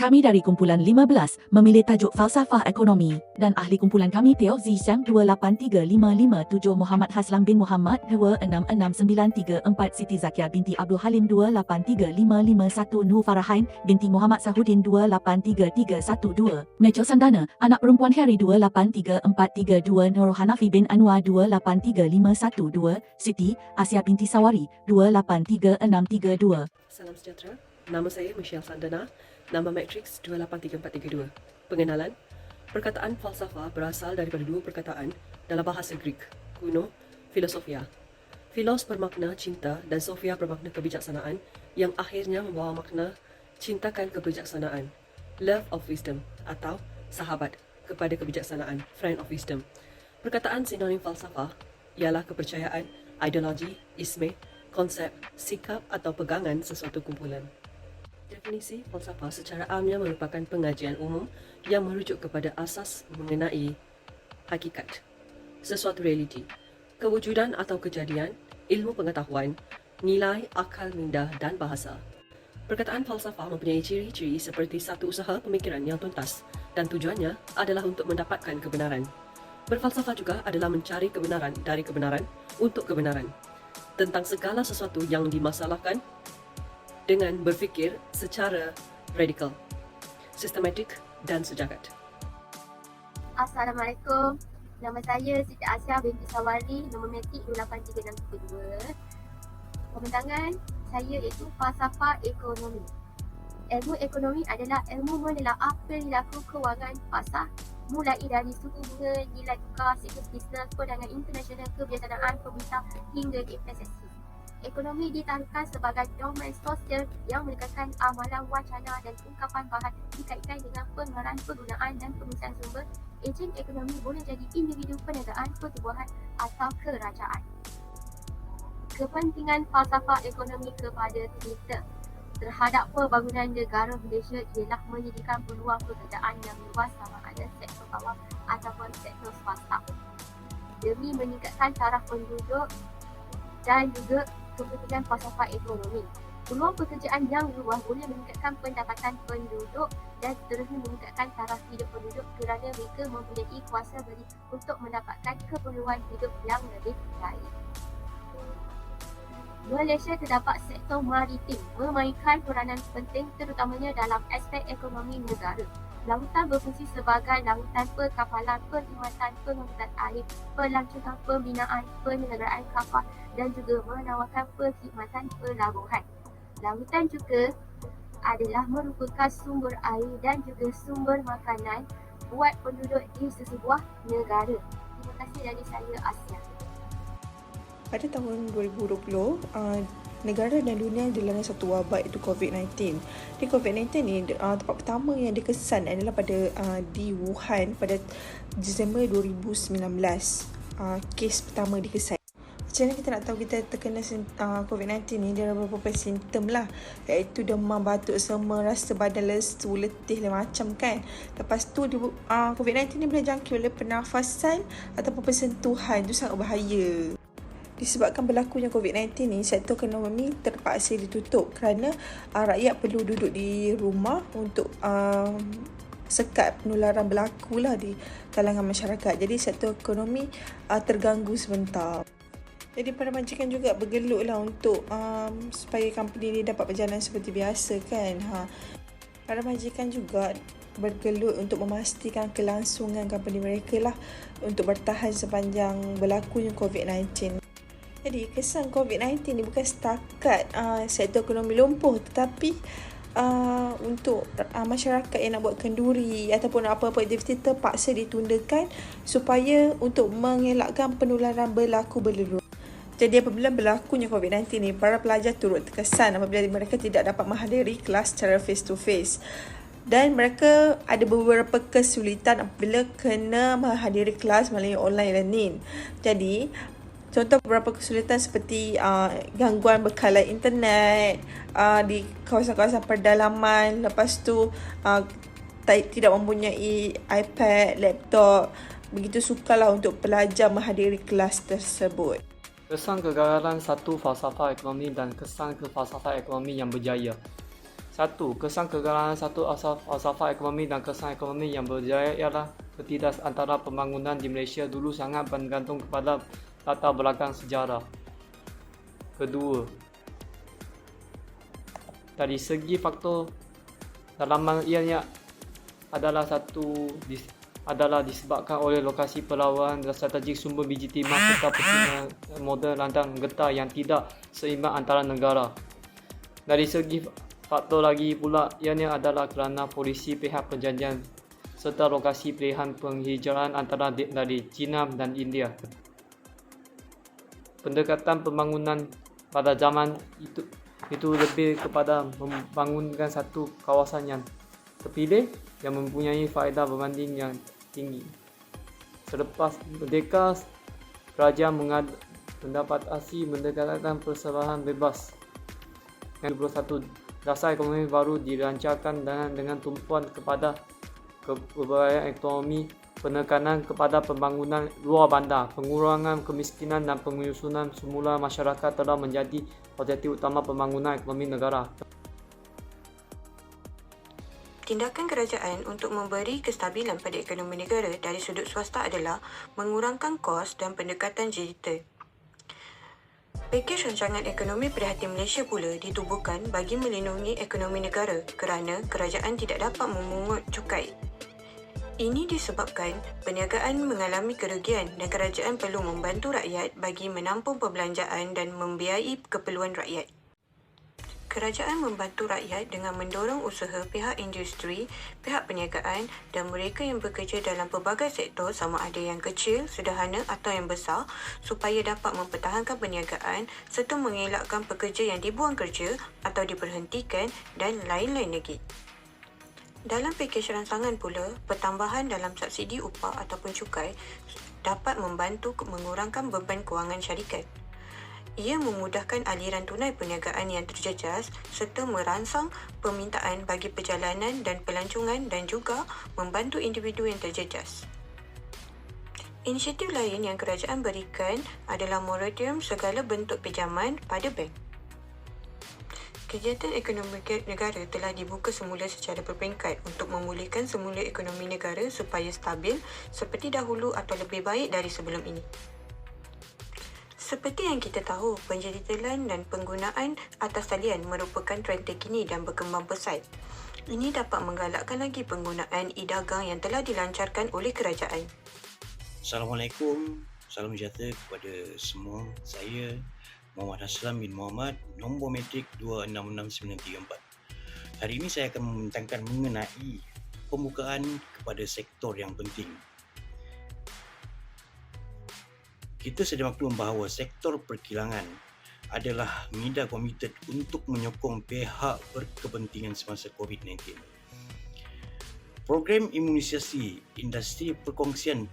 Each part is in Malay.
Kami dari kumpulan 15 memilih tajuk falsafah ekonomi dan ahli kumpulan kami Teo Zishang 283557 Muhammad Haslam bin Muhammad 266934 Siti Zakia binti Abdul Halim 283551 Nur Farahain binti Muhammad Sahudin 283312 Mecho Sandana anak perempuan Harry 283432 Nurul Hanafi bin Anwar 283512 Siti Asia binti Sawari 283632. Salam sejahtera. Nama saya Michelle Sandana. Nama matriks 283432. Pengenalan. Perkataan falsafah berasal daripada dua perkataan dalam bahasa Greek kuno, filosofia. Philos bermakna cinta dan sophia bermakna kebijaksanaan yang akhirnya membawa makna cintakan kebijaksanaan, love of wisdom atau sahabat kepada kebijaksanaan, friend of wisdom. Perkataan sinonim falsafah ialah kepercayaan, ideologi, isme, konsep, sikap atau pegangan sesuatu kumpulan. Definisi falsafah secara amnya merupakan pengajian umum yang merujuk kepada asas mengenai hakikat, sesuatu realiti, kewujudan atau kejadian, ilmu pengetahuan, nilai, akal minda dan bahasa. Perkataan falsafah mempunyai ciri-ciri seperti satu usaha pemikiran yang tuntas dan tujuannya adalah untuk mendapatkan kebenaran. Berfalsafah juga adalah mencari kebenaran dari kebenaran untuk kebenaran tentang segala sesuatu yang dimasalahkan dengan berfikir secara radikal, sistematik dan sejagat. Assalamualaikum. Nama saya Siti Asia binti Sawari, nombor matrik 28362. Pembentangan saya iaitu falsafah ekonomi. Ilmu ekonomi adalah ilmu menelaah perilaku kewangan pasar mulai dari suku bunga, nilai tukar, siklus bisnes, perdagangan internasional, kebijaksanaan pemerintah hingga investasi. Ekonomi ditaruhkan sebagai domain sosial yang menekankan amalan wacana dan ungkapan bahan dikaitkan dengan pengeluaran, penggunaan dan pemisahan sumber. Ejen ekonomi boleh jadi individu, perniagaan, pertubuhan atau kerajaan. Kepentingan falsafah ekonomi kepada kita terhadap pembangunan negara Malaysia ialah menyediakan peluang pekerjaan yang luas sama ada sektor bawah ataupun sektor swasta demi meningkatkan taraf penduduk dan juga kepentingan falsafah ekonomi. Peluang pekerjaan yang luas boleh meningkatkan pendapatan penduduk dan seterusnya meningkatkan taraf hidup penduduk kerana mereka mempunyai kuasa beli untuk mendapatkan keperluan hidup yang lebih baik. Malaysia terdapat sektor maritim memainkan peranan penting terutamanya dalam aspek ekonomi negara. Lautan berfungsi sebagai lautan perkapalan, perkhidmatan, pengangkutan air, pelancongan pembinaan, penyelenggaraan kapal dan juga menawarkan perkhidmatan pelabuhan. Lautan juga adalah merupakan sumber air dan juga sumber makanan buat penduduk di sesebuah negara. Terima kasih dari saya, Asia. Pada tahun 2020, negara dan dunia dilanda satu wabak iaitu COVID-19. Di COVID-19 ni, tempat pertama yang dikesan adalah di Wuhan pada Disember 2019. Kes pertama dikesan. Macam mana kita nak tahu kita terkena COVID-19 ni? Dia ada beberapa simptom lah, iaitu demam, batuk, semar, rasa badan lesu, letih dan macam kan. Lepas tu COVID-19 ni boleh jangkit oleh pernafasan ataupun persentuhan. Itu sangat bahaya. Disebabkan berlakunya COVID-19 ni, sektor ekonomi terpaksa ditutup kerana rakyat perlu duduk di rumah untuk sekat penularan berlaku lah di kalangan masyarakat. Jadi sektor ekonomi terganggu sebentar. Jadi para majikan juga bergelut lah untuk supaya company ni dapat berjalan seperti biasa kan. Para majikan juga bergelut untuk memastikan kelangsungan company mereka lah untuk bertahan sepanjang berlakunya COVID-19. Jadi kesan COVID-19 ni bukan setakat sektor ekonomi lumpuh, tetapi untuk masyarakat yang nak buat kenduri ataupun apa-apa aktiviti terpaksa ditundakan supaya untuk mengelakkan penularan berlaku berlebihan. Jadi apabila berlakunya COVID-19 ni, para pelajar turut terkesan apabila mereka tidak dapat menghadiri kelas secara face to face. Dan mereka ada beberapa kesulitan apabila kena menghadiri kelas melalui online learning. Jadi contoh beberapa kesulitan seperti gangguan bekalan internet di kawasan-kawasan pedalaman. Lepas tu tidak mempunyai iPad, laptop. Begitu sukarlah untuk pelajar menghadiri kelas tersebut. Kesan kegagalan satu falsafah ekonomi dan kesan ke falsafah ekonomi yang berjaya. Satu, kesan kegagalan satu falsafah ekonomi dan kesan ekonomi yang berjaya ialah ketidak antara pembangunan di Malaysia dulu sangat bergantung kepada latar belakang sejarah. Kedua, dari segi faktor dalaman ianya adalah disebabkan oleh lokasi perlawanan dan strategik sumber biji timah serta pertimbangan model landang getah yang tidak seimbang antara negara. Dari segi faktor lagi pula ianya adalah kerana polisi pihak perjanjian serta lokasi pilihan penghijraan antara dari China dan India. Pendekatan pembangunan pada zaman itu lebih kepada membangunkan satu kawasan yang terpilih yang mempunyai faedah berbanding yang tinggi. Selepas merdeka, kerajaan mendapat asli mendekatkan persembahan bebas. Yang 21, dasar ekonomi baru dirancangkan dengan tumpuan kepada keberhasilan ekonomi, penekanan kepada pembangunan luar bandar, pengurangan kemiskinan dan penyusunan semula masyarakat telah menjadi objektif utama pembangunan ekonomi negara. Tindakan kerajaan untuk memberi kestabilan pada ekonomi negara dari sudut swasta adalah mengurangkan kos dan pendekatan digital. Pakej rancangan ekonomi prihatin Malaysia pula ditubuhkan bagi melindungi ekonomi negara kerana kerajaan tidak dapat memungut cukai. Ini disebabkan perniagaan mengalami kerugian dan kerajaan perlu membantu rakyat bagi menampung perbelanjaan dan membiayai keperluan rakyat. Kerajaan membantu rakyat dengan mendorong usaha pihak industri, pihak perniagaan dan mereka yang bekerja dalam pelbagai sektor sama ada yang kecil, sederhana atau yang besar supaya dapat mempertahankan perniagaan serta mengelakkan pekerja yang dibuang kerja atau diberhentikan dan lain-lain lagi. Dalam pakej rancangan pula, pertambahan dalam subsidi upah ataupun cukai dapat membantu mengurangkan beban kewangan syarikat. Ia memudahkan aliran tunai perniagaan yang terjejas serta merangsang permintaan bagi perjalanan dan pelancongan dan juga membantu individu yang terjejas. Inisiatif lain yang kerajaan berikan adalah moratorium segala bentuk pinjaman pada bank. Kegiatan ekonomi negara telah dibuka semula secara berperingkat untuk memulihkan semula ekonomi negara supaya stabil seperti dahulu atau lebih baik dari sebelum ini. Seperti yang kita tahu, penjadilan dan penggunaan atas talian merupakan trend terkini dan berkembang pesat. Ini dapat menggalakkan lagi penggunaan e-dagang yang telah dilancarkan oleh kerajaan. Assalamualaikum, salam sejahtera kepada semua. Saya Muhammad Haslam bin Muhammad, nombor matrik 266934. Hari ini saya akan membentangkan mengenai pembukaan kepada sektor yang penting. Kita sedia maklum bahawa sektor perkilangan adalah minda komited untuk menyokong pihak berkepentingan semasa COVID-19. Program imunisasi industri perkongsian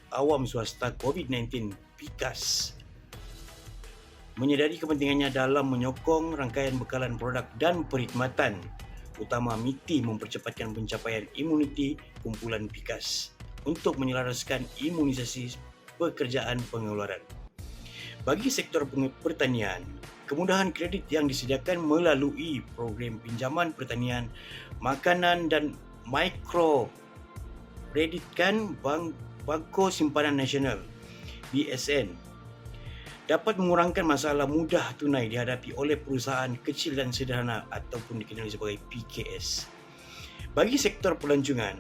awam swasta COVID-19 PIKAS menyedari kepentingannya dalam menyokong rangkaian bekalan produk dan perkhidmatan, utama MITI mempercepatkan pencapaian imuniti kumpulan PIKAS untuk menyelaraskan imunisasi pekerjaan pengeluaran. Bagi sektor pertanian, kemudahan kredit yang disediakan melalui program pinjaman pertanian, makanan dan mikro kreditkan Bangko Simpanan Nasional BSN dapat mengurangkan masalah mudah tunai dihadapi oleh perusahaan kecil dan sederhana ataupun dikenali sebagai PKS. Bagi sektor pelancongan,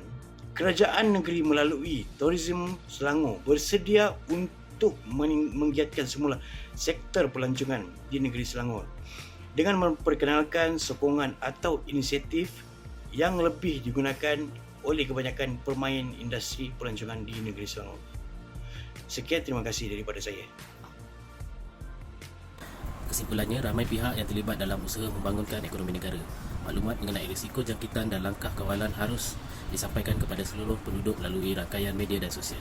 kerajaan negeri melalui Tourism Selangor bersedia untuk menggiatkan semula sektor pelancongan di negeri Selangor dengan memperkenalkan sokongan atau inisiatif yang lebih digunakan oleh kebanyakan pemain industri pelancongan di negeri Selangor. Sekian, terima kasih daripada saya. Kesimpulannya, ramai pihak yang terlibat dalam usaha membangunkan ekonomi negara. Maklumat mengenai risiko jangkitan dan langkah kawalan harus disampaikan kepada seluruh penduduk melalui rangkaian media dan sosial.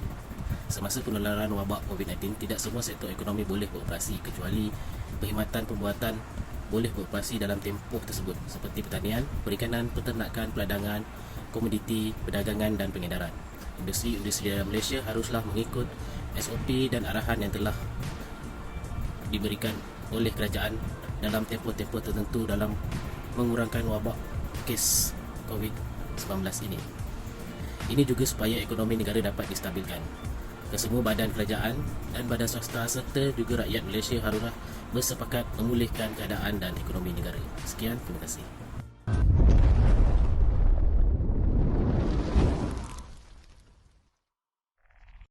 Semasa penularan wabak COVID-19, tidak semua sektor ekonomi boleh beroperasi kecuali perkhidmatan pembuatan boleh beroperasi dalam tempoh tersebut seperti pertanian, perikanan, peternakan, peladangan, komoditi, perdagangan dan pengedaran. Industri dalam Malaysia haruslah mengikut SOP dan arahan yang telah diberikan oleh kerajaan dalam tempoh-tempoh tertentu dalam mengurangkan wabak kes COVID-19 ini. Ini juga supaya ekonomi negara dapat distabilkan. Kesemua badan kerajaan dan badan swasta serta juga rakyat Malaysia haruslah bersepakat memulihkan keadaan dan ekonomi negara. Sekian, terima kasih.